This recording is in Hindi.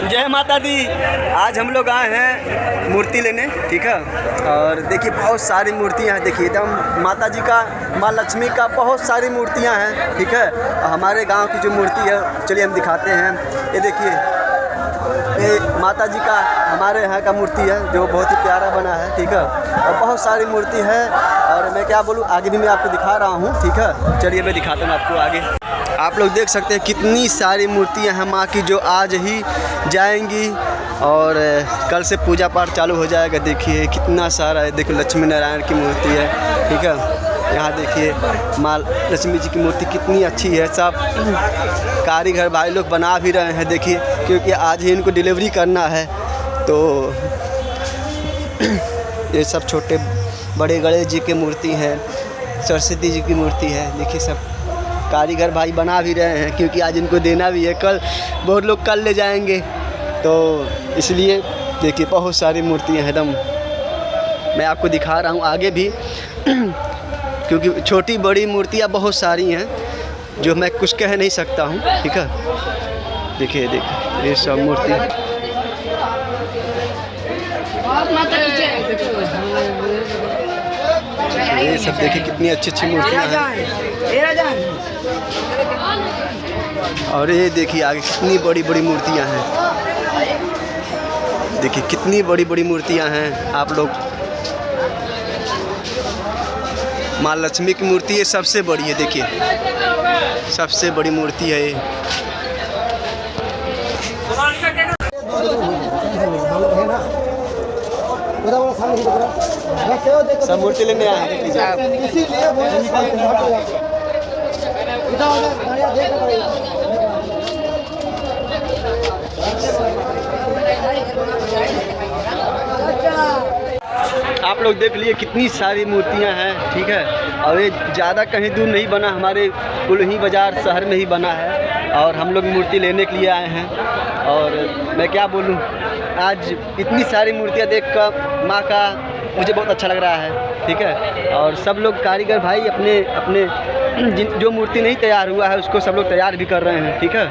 जय माता दी। आज हम लोग आए हैं मूर्ति लेने, ठीक है। और देखिए बहुत सारी मूर्तियां हैं, देखिए एकदम माता जी का, माँ लक्ष्मी का बहुत सारी मूर्तियां हैं, ठीक है। और हमारे गांव की जो मूर्ति है, चलिए हम दिखाते हैं। ये देखिए, ये माता जी का हमारे यहाँ का मूर्ति है जो बहुत ही प्यारा बना है, ठीक है। और बहुत सारी मूर्ति है और मैं क्या बोलूँ, आगे भी मैं आपको दिखा रहा हूँ, ठीक है। चलिए मैं दिखाता हूँ आपको आगे। आप लोग देख सकते हैं कितनी सारी मूर्तियां हैं माँ की जो आज ही जाएंगी और कल से पूजा पाठ चालू हो जाएगा। देखिए कितना सारा है, देखो लक्ष्मी नारायण की मूर्ति है, ठीक है। यहाँ देखिए माँ लक्ष्मी जी की मूर्ति कितनी अच्छी है। सब कारीगर भाई लोग बना भी रहे हैं, देखिए, क्योंकि आज ही इनको डिलीवरी करना है। तो ये सब छोटे बड़े गणेश जी की मूर्ति है, सरस्वती जी की मूर्ति है, देखिए सब कारीगर भाई बना भी रहे हैं, क्योंकि आज इनको देना भी है। कल बहुत लोग कल ले जाएंगे, तो इसलिए देखिए बहुत सारी मूर्तियाँ हैं एकदम। मैं आपको दिखा रहा हूँ आगे भी क्योंकि छोटी बड़ी मूर्तियाँ बहुत सारी हैं जो मैं कुछ कह नहीं सकता हूँ, ठीक है। देखिए देखिए ये सब मूर्ति, ये सब देखिए कितनी अच्छी अच्छी मूर्तियाँ हैं। और ये देखिए आगे कितनी बड़ी बड़ी मूर्तियाँ हैं, देखिए कितनी बड़ी बड़ी मूर्तियाँ हैं। आप लोग, माँ लक्ष्मी की मूर्ति ये सबसे बड़ी है, देखिए सबसे बड़ी मूर्ति है ये। सब मूर्ति लेने आए हैं, आप लोग देख लिए कितनी सारी मूर्तियां हैं, ठीक है। और ये ज़्यादा कहीं दूर नहीं बना, हमारे कुल्ही बाज़ार शहर में ही बना है। और हम लोग मूर्ति लेने के लिए आए हैं। और मैं क्या बोलूं, आज इतनी सारी मूर्तियां देखकर माँ का मुझे बहुत अच्छा लग रहा है, ठीक है। और सब लोग कारीगर भाई अपने अपने जो मूर्ति नहीं तैयार हुआ है उसको सब लोग तैयार भी कर रहे हैं, ठीक है।